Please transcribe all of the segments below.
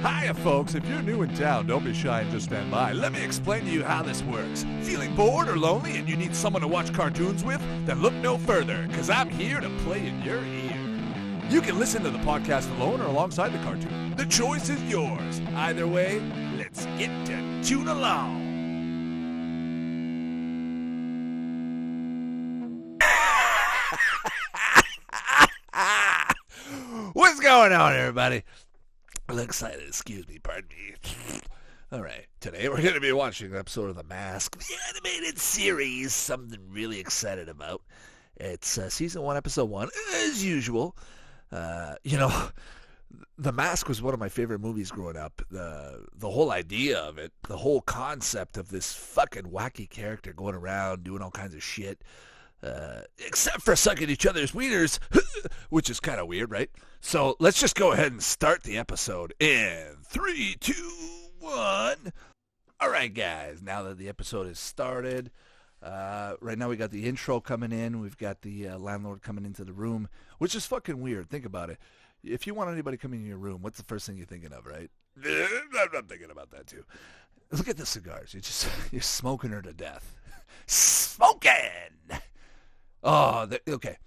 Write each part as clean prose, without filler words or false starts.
Hiya, folks. If you're new in town, don't be shy and just stand by. Let me explain to you how this works. Feeling bored or lonely and you need someone to watch cartoons with? Then look no further, because I'm here to play in your ear. You can listen to the podcast alone or alongside the cartoon. The choice is yours. Either way, let's get to Toon Along. What's going on, everybody? I'm excited. Excuse me. Pardon me. All right. Today we're going to be watching an episode of The Mask, the animated series. Something really excited about. It's season 1, episode 1, as usual. The Mask was one of my favorite movies growing up. The whole idea of it, the whole concept of this fucking wacky character going around doing all kinds of shit. Except for sucking each other's wieners, which is kind of weird, right? So let's just go ahead and start the episode in 3, 2, 1. All right, guys, now that the episode is started, right now we got the intro coming in. We've got the landlord coming into the room, which is fucking weird. Think about it. If you want anybody coming in your room, what's the first thing you're thinking of, right? I'm thinking about that, too. Look at the cigars. You're smoking her to death. Smoking! Oh, okay.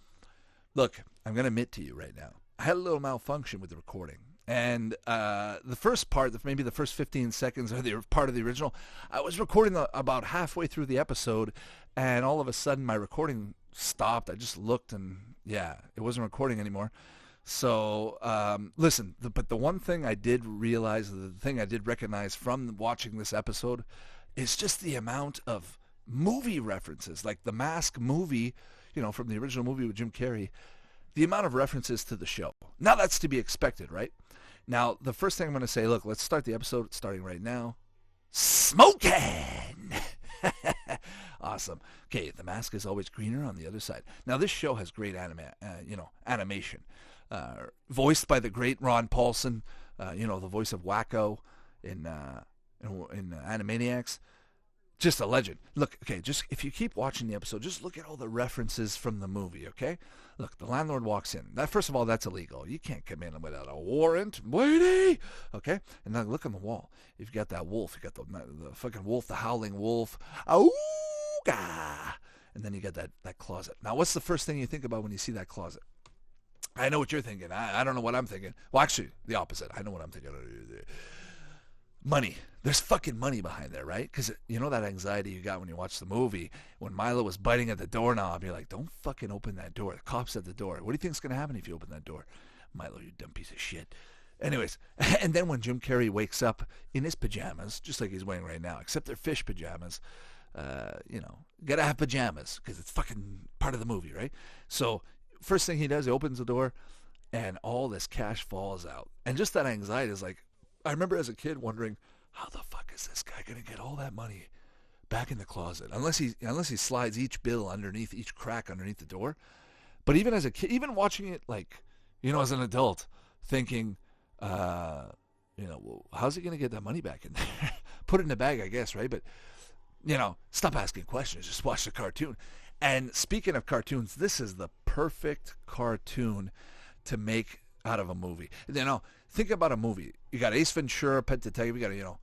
Look, I'm going to admit to you right now. I had a little malfunction with the recording. And the first part, maybe the first 15 seconds of the part of the original, I was recording about halfway through the episode, and all of a sudden my recording stopped. I just looked, and yeah, it wasn't recording anymore. So, listen, but the one thing I did realize, the thing I did recognize from watching this episode is just the amount of movie references, like the Mask movie, from the original movie with Jim Carrey, the amount of references to the show. Now that's to be expected, right? Now, the first thing I'm going to say, look, let's start the episode starting right now. Smokin'! Awesome. Okay, the mask is always greener on the other side. Now, this show has great animation. Voiced by the great Ron Paulson, the voice of Wacko in Animaniacs. Just a legend. Look, okay, just if you keep watching the episode, just look at all the references from the movie, okay? Look, the landlord walks in. First of all, that's illegal. You can't come in without a warrant. Lady! Okay? And now look on the wall. You've got that wolf. You got the fucking wolf, the howling wolf. Auga! And then you got that closet. Now, what's the first thing you think about when you see that closet? I know what you're thinking. I don't know what I'm thinking. Well, actually, the opposite. I know what I'm thinking. Money. There's fucking money behind there, right? Because you know that anxiety you got when you watch the movie, when Milo was biting at the doorknob, you're like, don't fucking open that door. The cop's at the door. What do you think's going to happen if you open that door? Milo, you dumb piece of shit. Anyways, and then when Jim Carrey wakes up in his pajamas, just like he's wearing right now, except they're fish pajamas, gotta have pajamas because it's fucking part of the movie, right? So first thing he does, he opens the door and all this cash falls out. And just that anxiety is like, I remember as a kid wondering, how the fuck is this guy going to get all that money back in the closet? Unless he slides each bill underneath each crack underneath the door. But even as a kid, even watching it as an adult, thinking, well, how's he going to get that money back in there? Put it in a bag, I guess, right? But, stop asking questions. Just watch the cartoon. And speaking of cartoons, this is the perfect cartoon to make out of a movie. Think about a movie. You got Ace Ventura, Pet Detective. You got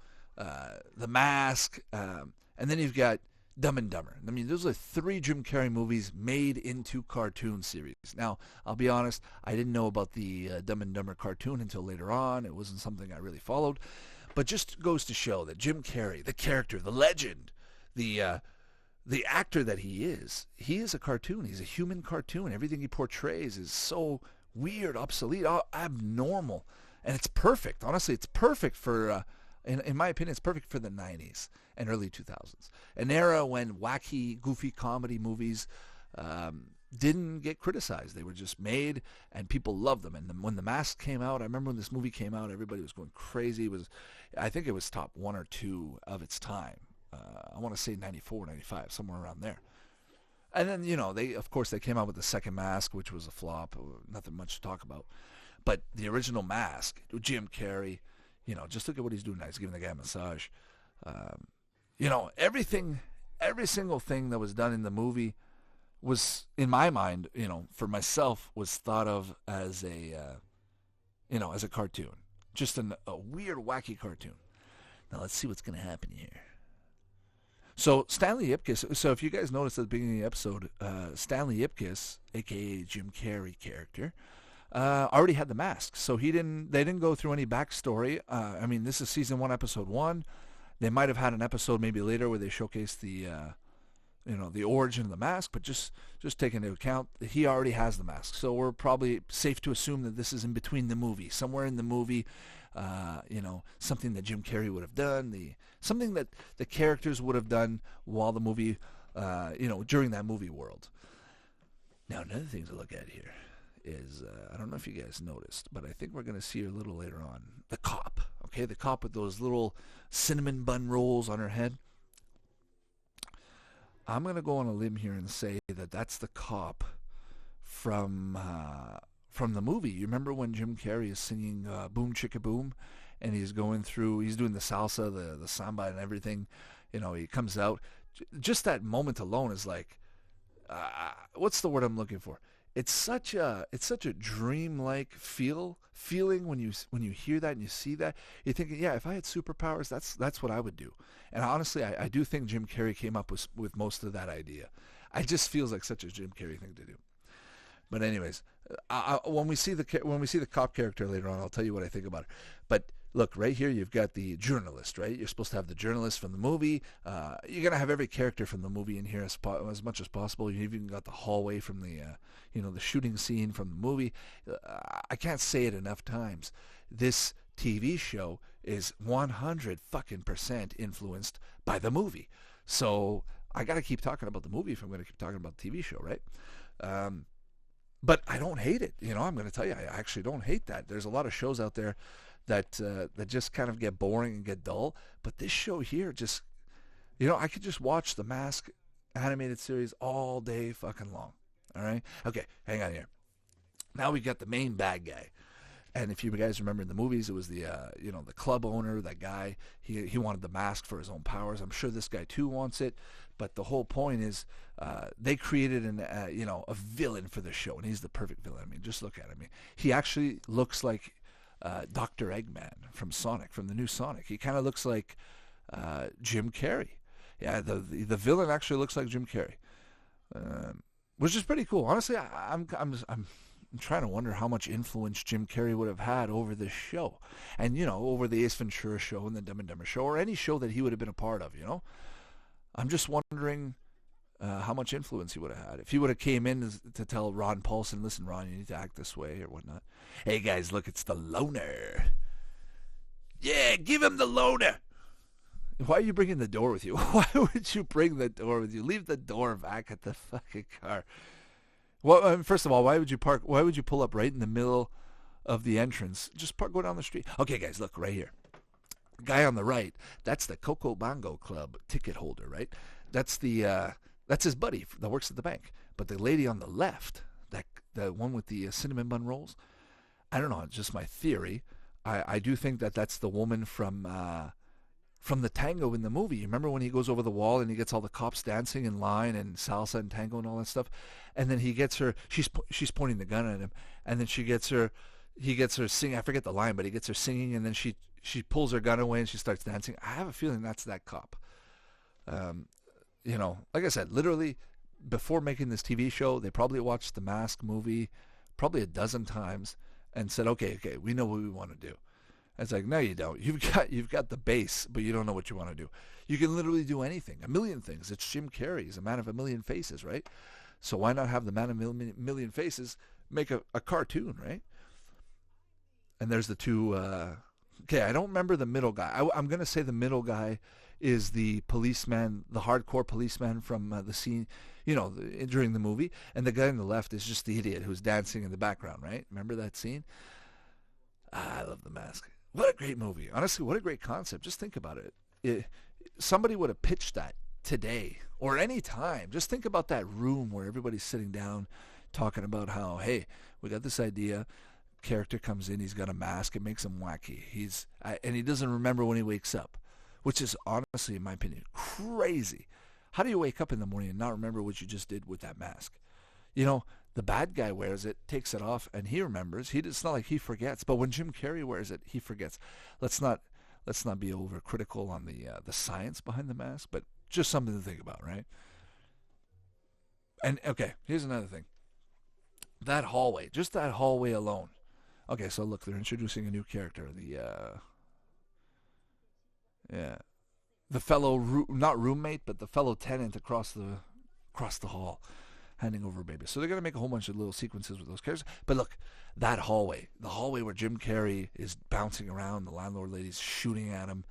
The Mask, and then you've got Dumb and Dumber. I mean, those are 3 Jim Carrey movies made into cartoon series. Now, I'll be honest, I didn't know about the Dumb and Dumber cartoon until later on. It wasn't something I really followed, but just goes to show that Jim Carrey, the character, the legend, the actor that he is a cartoon. He's a human cartoon. Everything he portrays is so weird, obsolete, abnormal. And it's perfect. Honestly, it's perfect for, in my opinion, it's perfect for the 90s and early 2000s. An era when wacky, goofy comedy movies didn't get criticized. They were just made, and people loved them. And when The Mask came out, I remember when this movie came out, everybody was going crazy. I think it was top 1 or 2 of its time. I want to say 94, 95, somewhere around there. And then, they came out with the second Mask, which was a flop. Nothing much to talk about. But the original Mask, Jim Carrey, just look at what he's doing now. He's giving the guy a massage. Everything, every single thing that was done in the movie was, in my mind, for myself, was thought of as a cartoon. Just a weird, wacky cartoon. Now let's see what's going to happen here. So Stanley Ipkiss. So if you guys noticed at the beginning of the episode, Stanley Ipkiss, aka Jim Carrey character, already had the mask. So they didn't go through any backstory. I mean, this is season 1, episode 1. They might have had an episode maybe later where they showcase the the origin of the mask, but just take into account that he already has the mask. So we're probably safe to assume that this is in between the movie, somewhere in the movie. Something that Jim Carrey would have done, something that the characters would have done while the movie, during that movie world. Now, another thing to look at here is, I don't know if you guys noticed, but I think we're going to see her a little later on. The cop, okay? The cop with those little cinnamon bun rolls on her head. I'm going to go on a limb here and say that that's the cop from the movie. You remember when Jim Carrey is singing Boom Chicka Boom, and he's doing the salsa, the samba and everything. He comes out. Just that moment alone is like, what's the word I'm looking for? It's such a dreamlike feeling when you hear that and you see that. You're thinking, yeah, if I had superpowers, that's what I would do. And honestly, I do think Jim Carrey came up with most of that idea. It just feels like such a Jim Carrey thing to do. But anyways, when we see the cop character later on, I'll tell you what I think about it. But look, right here you've got the journalist, right? You're supposed to have the journalist from the movie. You're gonna have every character from the movie in here as much as possible. You even got the hallway from the the shooting scene from the movie. I can't say it enough times. This TV show is 100% influenced by the movie. So I got to keep talking about the movie if I'm going to keep talking about the TV show, right? But I don't hate it. I'm going to tell you, I actually don't hate that. There's a lot of shows out there that just kind of get boring and get dull. But this show here just, I could just watch the Mask animated series all day fucking long. All right? Okay, hang on here. Now we got the main bad guy. And if you guys remember in the movies, it was the club owner, that guy. He wanted the mask for his own powers. I'm sure this guy too wants it. But the whole point is, they created a villain for the show, and he's the perfect villain. I mean, just look at him. He actually looks like Dr. Eggman from Sonic, from the new Sonic. He kind of looks like Jim Carrey. Yeah, the villain actually looks like Jim Carrey, which is pretty cool. Honestly, I'm trying to wonder how much influence Jim Carrey would have had over this show. And, over the Ace Ventura show and the Dumb and Dumber show, or any show that he would have been a part of, I'm just wondering how much influence he would have had. If he would have came in to tell Ron Paulson, listen, Ron, you need to act this way or whatnot. Hey, guys, look, it's the loner. Yeah, give him the loner. Why are you bringing the door with you? Why would you bring the door with you? Leave the door back at the fucking car. Well, first of all, why would you pull up right in the middle of the entrance? Just go down the street. Okay, guys, look, right here. Guy on the right, that's the Coco Bongo Club ticket holder, right? That's his buddy that works at the bank. But the lady on the left, the one with the cinnamon bun rolls, I don't know, it's just my theory. I do think that's the woman from the tango in the movie. You remember when he goes over the wall and he gets all the cops dancing in line and salsa and tango and all that stuff? And then he gets her, she's pointing the gun at him, and then he gets her singing, I forget the line, but he gets her singing, and then she pulls her gun away and she starts dancing. I have a feeling that's that cop. Like I said, literally before making this TV show, they probably watched the Mask movie probably a dozen times and said, okay, we know what we want to do. It's like, no, you don't. You've got the base, but you don't know what you want to do. You can literally do anything, a million things. It's Jim Carrey. He's a man of a million faces, right? So why not have the man of a million faces make a cartoon, right? And there's the two. Okay, I don't remember the middle guy. I'm going to say the middle guy is the policeman, the hardcore policeman from the scene, during the movie. And the guy on the left is just the idiot who's dancing in the background, right? Remember that scene? I love The Mask. What a great movie. Honestly, what a great concept. Just think about it. Somebody would have pitched that today or any time. Just think about that room where everybody's sitting down talking about how, hey, we got this idea. Character comes in, he's got a mask. It makes him wacky. And he doesn't remember when he wakes up, which is honestly, in my opinion, crazy. How do you wake up in the morning and not remember what you just did with that mask? The bad guy wears it, takes it off, and he remembers. It's not like he forgets. But when Jim Carrey wears it, he forgets. Let's not be overcritical on the science behind the mask, but just something to think about, right? And okay, here's another thing. That hallway, just that hallway alone. Okay, so look, they're introducing a new character. The fellow not roommate, but the fellow tenant across the hall, handing over a baby. So they're gonna make a whole bunch of little sequences with those characters. But look, that hallway, the hallway where Jim Carrey is bouncing around, the landlord lady's shooting at him.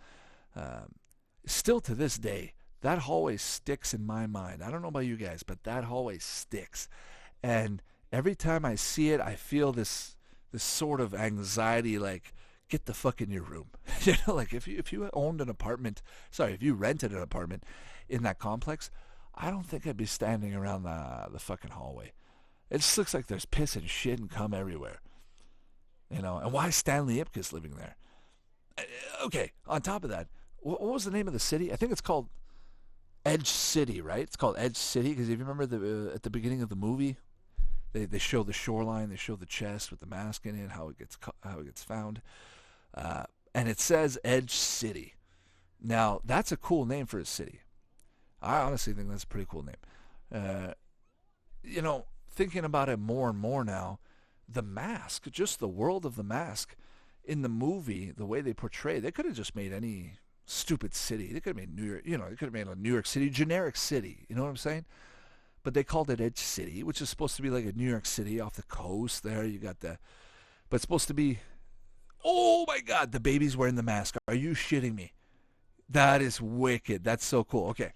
Still to this day, that hallway sticks in my mind. I don't know about you guys, but that hallway sticks. And every time I see it, I feel this sort of anxiety, like, get the fuck in your room. Like if you owned an apartment, if you rented an apartment in that complex, I don't think I'd be standing around the fucking hallway. It just looks like there's piss and shit and cum everywhere. And why is Stanley Ipkiss living there? Okay, on top of that, what was the name of the city? I think it's called Edge City, right? It's called Edge City because if you remember at the beginning of the movie, they show the shoreline, they show the chest with the mask in it, how it gets found, and it says Edge City. Now that's a cool name for a city. I honestly think that's a pretty cool name. Thinking about it more and more now, the mask, just the world of the mask in the movie, the way they portray, they could have just made any stupid city. They could have made New York. They could have made a New York City, generic city. You know what I'm saying? But they called it Edge City, which is supposed to be like a New York City off the coast there. You got but it's supposed to be, oh my God, the baby's wearing the mask. Are you shitting me? That is wicked. That's so cool. Okay.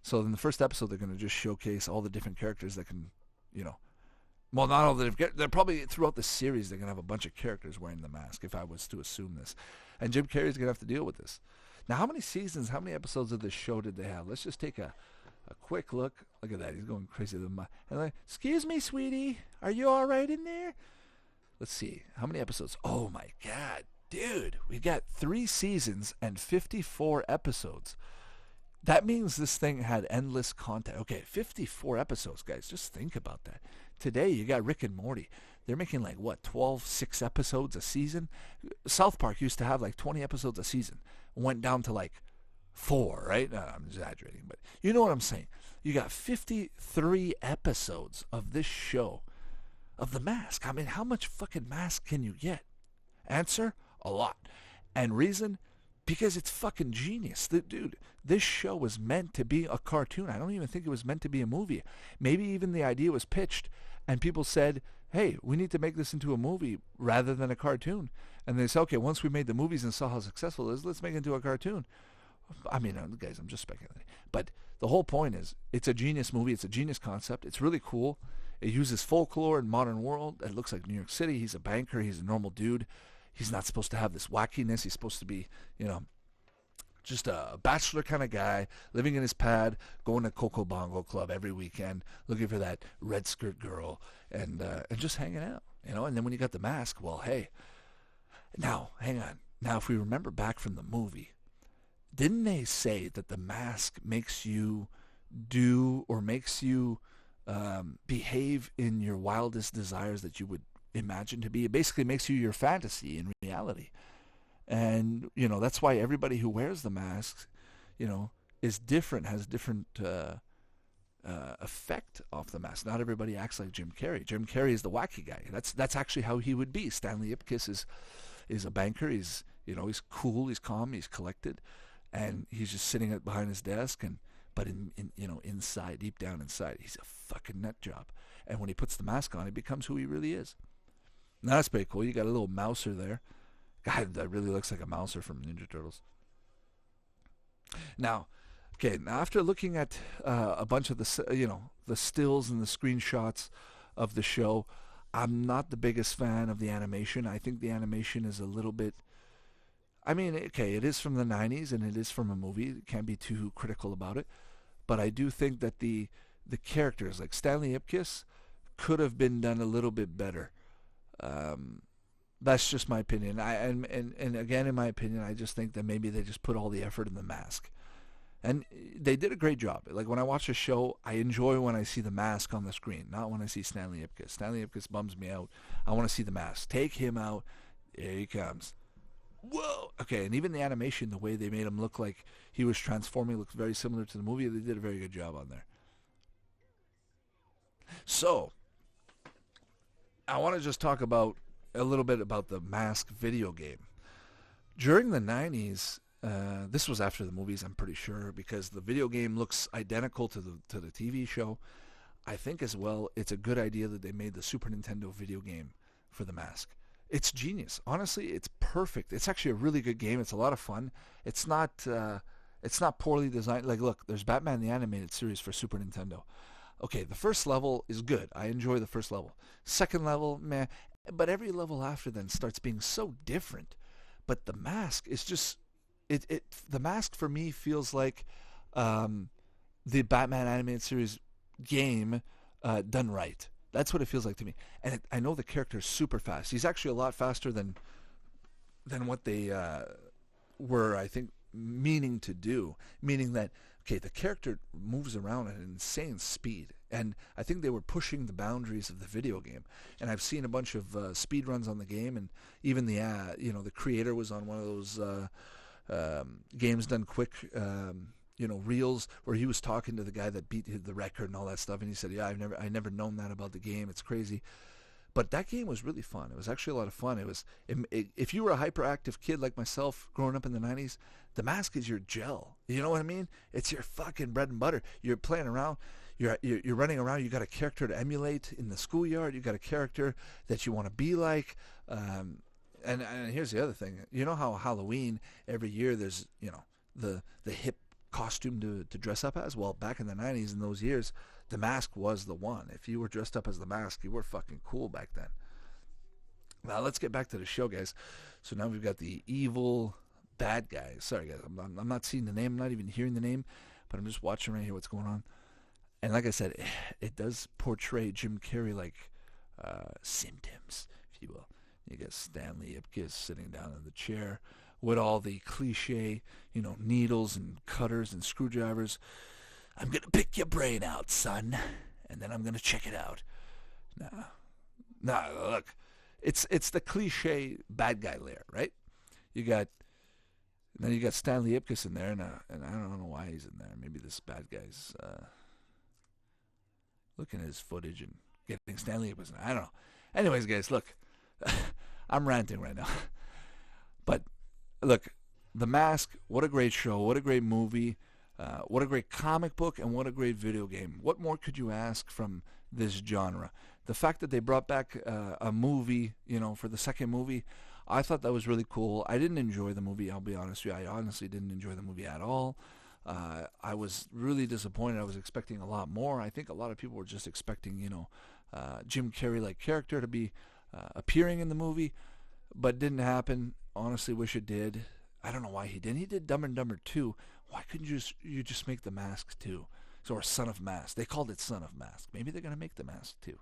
So in the first episode, they're going to just showcase all the different characters that can, well, not all the different, they're probably throughout the series, they're going to have a bunch of characters wearing the mask, if I was to assume this. And Jim Carrey's going to have to deal with this. Now, how many seasons, how many episodes of this show did they have? Let's just take a quick look. Look at that. He's going crazy. Excuse me, sweetie. Are you all right in there? Let's see. How many episodes? Oh, my God. Dude, we got 3 seasons and 54 episodes. That means this thing had endless content. Okay, 54 episodes, guys. Just think about that. Today, you got Rick and Morty. They're making 12, 6 episodes a season? South Park used to have 20 episodes a season. Went down to 4, right? No, I'm exaggerating, but you know what I'm saying. You got 53 episodes of this show, of The Mask. I mean, how much fucking mask can you get? Answer, a lot. And reason, because it's fucking genius. Dude, this show was meant to be a cartoon. I don't even think it was meant to be a movie. Maybe even the idea was pitched, and people said, hey, we need to make this into a movie rather than a cartoon. And they said, okay, once we made the movies and saw how successful it is, let's make it into a cartoon. I mean, guys, I'm just speculating. But the whole point is, it's a genius movie. It's a genius concept. It's really cool. It uses folklore and modern world. It looks like New York City. He's a banker. He's a normal dude. He's not supposed to have this wackiness. He's supposed to be, just a bachelor kind of guy, living in his pad, going to Coco Bongo Club every weekend, looking for that red skirt girl, and just hanging out, And then when you got the mask, well, hey, now, hang on. Now, if we remember back from the movie, didn't they say that the mask makes you do or makes you behave in your wildest desires that you would imagine to be? It basically makes you your fantasy in reality. And, that's why everybody who wears the mask, is different, has different effect off the mask. Not everybody acts like Jim Carrey. Jim Carrey is the wacky guy. That's actually how he would be. Stanley Ipkiss is a banker. He's, he's cool, he's calm, he's collected, and he's just sitting behind his desk. But inside, deep down inside, he's a fucking nut job. And when he puts the mask on, he becomes who he really is. Now, that's pretty cool. You got a little mouser there. Guy that really looks like a mouser from Ninja Turtles. Now, after looking at a bunch of the stills and the screenshots of the show, I'm not the biggest fan of the animation. I think the animation is a little bit, it is from the 90s and it is from a movie. Can't be too critical about it. But I do think that the characters, like Stanley Ipkiss, could have been done a little bit better. That's just my opinion. And again, in my opinion, I just think that maybe they just put all the effort in the mask. And they did a great job. Like when I watch a show, I enjoy when I see the mask on the screen, not when I see Stanley Ipkiss. Stanley Ipkiss bums me out. I want to see the mask. Take him out. Here he comes. Whoa. Okay, and even the animation, the way they made him look like he was transforming, looks very similar to the movie. They did a very good job on there. So, I want to just talk about a little bit about the Mask video game. During the 90s, this was after the movies, I'm pretty sure, because the video game looks identical to the TV show. I think as well, it's a good idea that they made the Super Nintendo video game for the Mask. It's genius. Honestly, it's perfect. It's actually a really good game. It's a lot of fun. It's not poorly designed. Like, look, there's Batman the Animated Series for Super Nintendo. Okay, the first level is good. I enjoy the first level. Second level, meh. But every level after then starts being so different. But the Mask is just the Mask for me feels like the Batman Animated Series game done right. That's what it feels like to me. And I know the character is super fast. He's actually a lot faster than what they were, I think, meaning to do. Meaning that, okay, the character moves around at an insane speed. And I think they were pushing the boundaries of the video game. And I've seen a bunch of speed runs on the game. And even the creator was on one of those games done quick reels where he was talking to the guy that beat the record and all that stuff, and he said, "Yeah, I never known that about the game. It's crazy." But that game was really fun. It was actually a lot of fun. If you were a hyperactive kid like myself growing up in the 90s, the Mask is your gel. You know what I mean? It's your fucking bread and butter. You're playing around. You're running around. You got a character to emulate in the schoolyard. You got a character that you want to be like. And here's the other thing. You know how Halloween every year there's the hip costume to dress up as? Well, back in the 90s, in those years, the Mask was the one. If you were dressed up as the Mask, you were fucking cool back then. Now let's get back to the show, guys. So now we've got the evil bad guy. Sorry, guys, I'm not seeing the name, I'm not even hearing the name, but I'm just watching right here what's going on. And like I said, it does portray Jim Carrey like symptoms, if you will. You got Stanley Ipkiss sitting down in the chair with all the cliche, needles and cutters and screwdrivers. I'm going to pick your brain out, son, and then I'm going to check it out. No, look, it's the cliche bad guy lair, right? You got Stanley Ipkiss in there, and I don't know why he's in there. Maybe this bad guy's looking at his footage and getting Stanley Ipkiss in there. I don't know. Anyways, guys, look, I'm ranting right now. But look, The Mask, what a great show, what a great movie, what a great comic book, and what a great video game. What more could you ask from this genre? The fact that they brought back a movie, for the second movie, I thought that was really cool. I didn't enjoy the movie, I'll be honest with you. I honestly didn't enjoy the movie at all. I was really disappointed. I was expecting a lot more. I think a lot of people were just expecting, Jim Carrey-like character to be appearing in the movie, but it didn't happen. Honestly, wish it did. I don't know why he didn't. He did Dumb and Dumber 2. Why couldn't you just make The Mask 2? Or Son of Mask. They called it Son of Mask. Maybe they're going to make The Mask 2.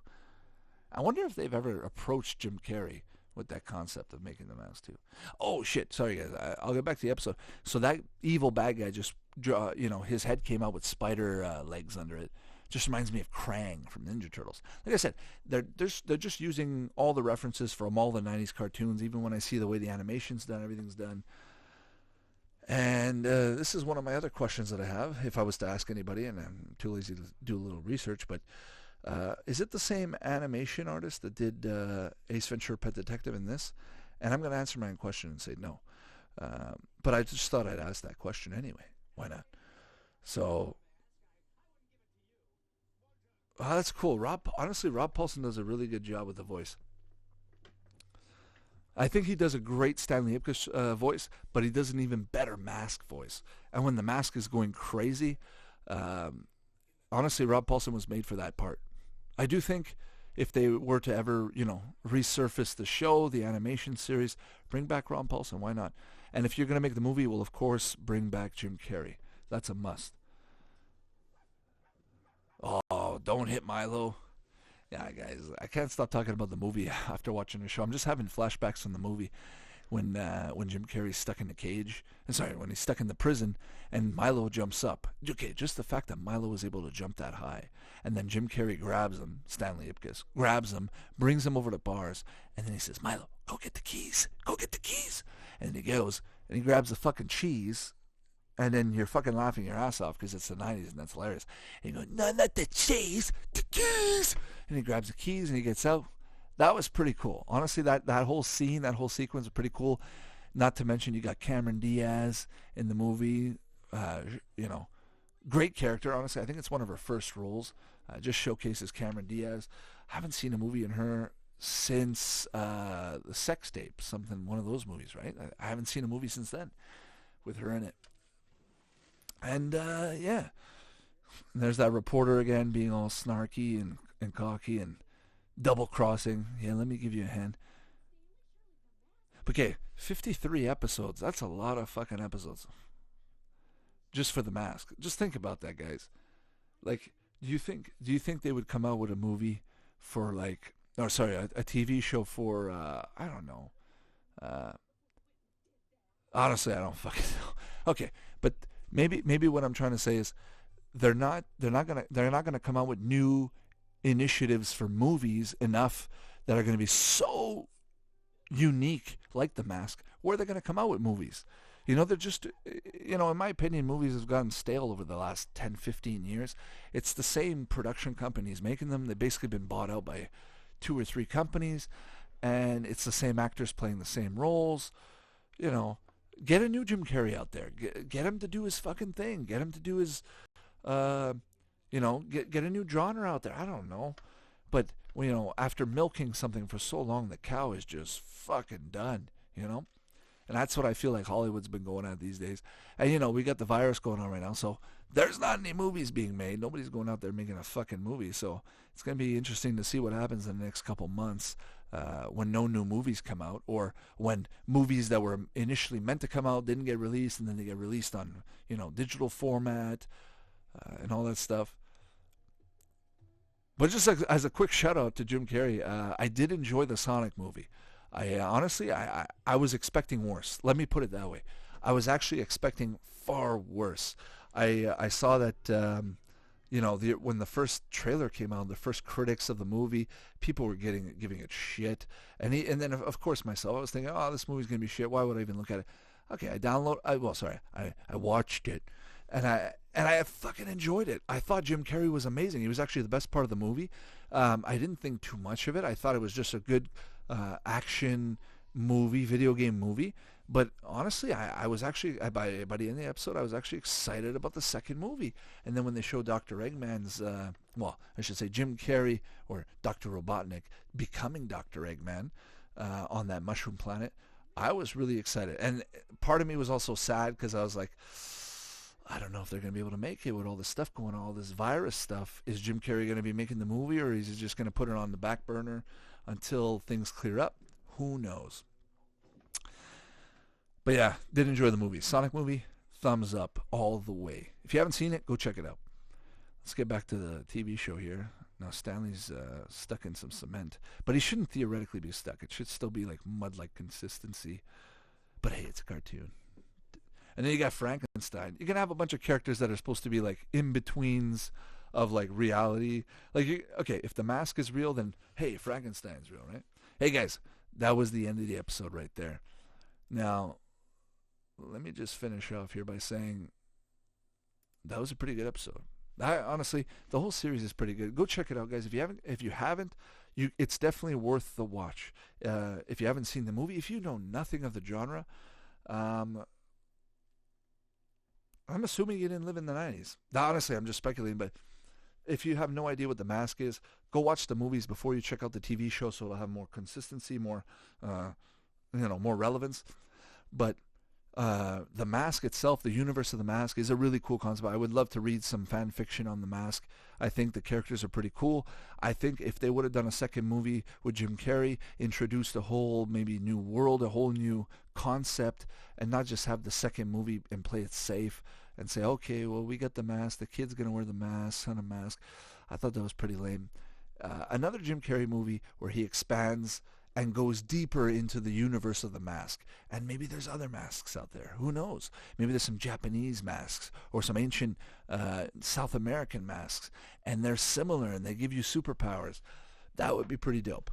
I wonder if they've ever approached Jim Carrey with that concept of making The Mask 2. Oh, shit. Sorry, guys. I'll get back to the episode. So that evil bad guy just, his head came out with spider legs under it. Just reminds me of Krang from Ninja Turtles. Like I said, they're just using all the references from all the 90s cartoons. Even when I see the way the animation's done, everything's done. And this is one of my other questions that I have, if I was to ask anybody, and I'm too lazy to do a little research, but is it the same animation artist that did Ace Ventura Pet Detective in this? And I'm going to answer my own question and say no. But I just thought I'd ask that question anyway. Why not? So, that's cool. Honestly, Rob Paulsen does a really good job with the voice. I think he does a great Stanley Ipkiss voice, but he does an even better Mask voice. And when the Mask is going crazy, honestly, Rob Paulsen was made for that part. I do think if they were to ever, resurface the show, the animation series, bring back Rob Paulsen. Why not? And if you're going to make the movie, well, of course, bring back Jim Carrey. That's a must. Oh, don't hit Milo. Yeah, guys, I can't stop talking about the movie after watching the show. I'm just having flashbacks from the movie. when Jim Carrey's stuck in the cage. And sorry, when he's stuck in the prison, and Milo jumps up. Okay, just the fact that Milo was able to jump that high, and then Jim Carrey grabs him, Stanley Ipkiss grabs him, brings him over to bars, and then he says, "Milo, go get the keys, go get the keys." And he goes and he grabs the fucking cheese. And then you're fucking laughing your ass off because it's the 90s and that's hilarious. And you go, "No, not the cheese, the keys." And he grabs the keys and he gets out. That was pretty cool. Honestly, that whole scene, that whole sequence was pretty cool. Not to mention you got Cameron Diaz in the movie. Great character, honestly. I think it's one of her first roles. Just showcases Cameron Diaz. I haven't seen a movie in her since The Sex Tape, one of those movies, right? I haven't seen a movie since then with her in it. And, yeah. And there's that reporter again being all snarky and cocky and double-crossing. Yeah, let me give you a hand. Okay, 53 episodes. That's a lot of fucking episodes. Just for The Mask. Just think about that, guys. Like, do you think they would come out with a movie for, like, a TV show for, I don't know. Honestly, I don't fucking know. Okay, but maybe what I'm trying to say is they're not gonna come out with new initiatives for movies enough that are gonna be so unique like The Mask, where they're gonna come out with movies. They're just, in my opinion, movies have gotten stale over the last 10, 15 years. It's the same production companies making them. They've basically been bought out by 2 or 3 companies, and it's the same actors playing the same roles. Get a new Jim Carrey out there. Get him to do his fucking thing. Get him to do his, get a new genre out there. I don't know. But, after milking something for so long, the cow is just fucking done, And that's what I feel like Hollywood's been going at these days. And, we got the virus going on right now, so there's not any movies being made. Nobody's going out there making a fucking movie. So it's going to be interesting to see what happens in the next couple months when no new movies come out, or when movies that were initially meant to come out didn't get released, and then they get released on, digital format and all that stuff. But just as a quick shout out to Jim Carrey, I did enjoy the Sonic movie. Honestly, I was expecting worse. Let me put it that way. I was actually expecting far worse. I saw that, when the first trailer came out, the first critics of the movie, people were giving it shit. And then, of course, myself, I was thinking, oh, this movie's going to be shit. Why would I even look at it? Okay, I watched it. And I fucking enjoyed it. I thought Jim Carrey was amazing. He was actually the best part of the movie. I didn't think too much of it. I thought it was just a good action movie, video game movie. But honestly, I was actually, by the end of the episode, I was actually excited about the second movie. And then when they showed Dr. Eggman's, Jim Carrey, or Dr. Robotnik, becoming Dr. Eggman on that mushroom planet, I was really excited. And part of me was also sad because I was like, I don't know if they're going to be able to make it with all this stuff going on, all this virus stuff. Is Jim Carrey going to be making the movie, or is he just going to put it on the back burner until things clear up? Who knows? But yeah, did enjoy the movie. Sonic movie, thumbs up all the way. If you haven't seen it, go check it out. Let's get back to the TV show here. Now, Stanley's stuck in some cement. But he shouldn't theoretically be stuck. It should still be like mud-like consistency. But hey, it's a cartoon. And then you got Frankenstein. You can have a bunch of characters that are supposed to be like in-betweens of like reality. Like, okay, if the Mask is real, then hey, Frankenstein's real, right? Hey guys, that was the end of the episode right there. Now, let me just finish off here by saying that was a pretty good episode. Honestly, the whole series is pretty good. Go check it out, guys. If you haven't, it's definitely worth the watch. If you haven't seen the movie, if you know nothing of the genre, I'm assuming you didn't live in the 90s. Now, honestly, I'm just speculating, but if you have no idea what The Mask is, go watch the movies before you check out the TV show, so it'll have more consistency, more relevance. But The Mask itself, the universe of The Mask, is a really cool concept. I would love to read some fan fiction on The Mask. I think the characters are pretty cool. I think if they would have done a second movie with Jim Carrey, introduced a whole maybe new world, a whole new concept, and not just have the second movie and play it safe and say, okay, well, we got the mask, the kid's going to wear the mask, son of mask. I thought that was pretty lame. Another Jim Carrey movie where he expands and goes deeper into the universe of the mask. And maybe there's other masks out there. Who knows? Maybe there's some Japanese masks or some ancient South American masks, and they're similar and they give you superpowers. That would be pretty dope.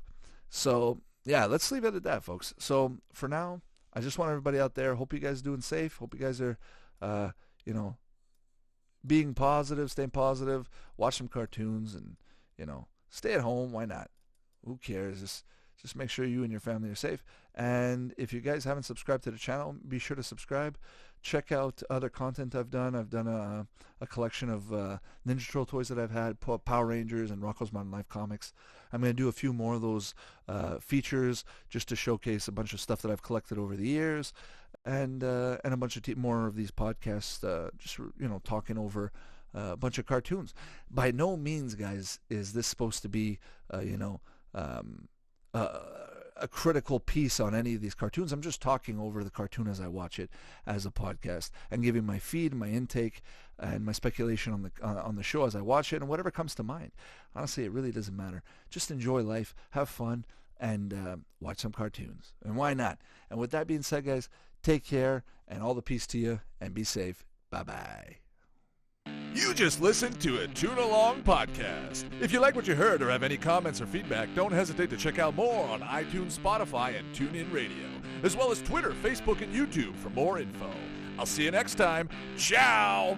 So, yeah, let's leave it at that, folks. So, for now, I just want everybody out there, hope you guys are doing safe. Hope you guys are, being positive, staying positive, watch some cartoons, and, stay at home. Why not? Who cares? Just make sure you and your family are safe. And if you guys haven't subscribed to the channel, be sure to subscribe. Check out other content I've done. I've done a collection of Ninja Turtle toys that I've had, Power Rangers and Rocko's Modern Life comics. I'm going to do a few more of those features just to showcase a bunch of stuff that I've collected over the years, and a bunch of more of these podcasts, just talking over a bunch of cartoons. By no means, guys, is this supposed to be a critical piece on any of these cartoons. I'm just talking over the cartoon as I watch it as a podcast and giving my feed, my intake, and my speculation on the show as I watch it, and whatever comes to mind. Honestly, it really doesn't matter. Just enjoy life, have fun, and watch some cartoons. And why not? And with that being said, guys, take care, and all the peace to you, and be safe. Bye-bye. You just listened to a Toon Along podcast. If you like what you heard or have any comments or feedback, don't hesitate to check out more on iTunes, Spotify, and TuneIn Radio, as well as Twitter, Facebook, and YouTube for more info. I'll see you next time. Ciao!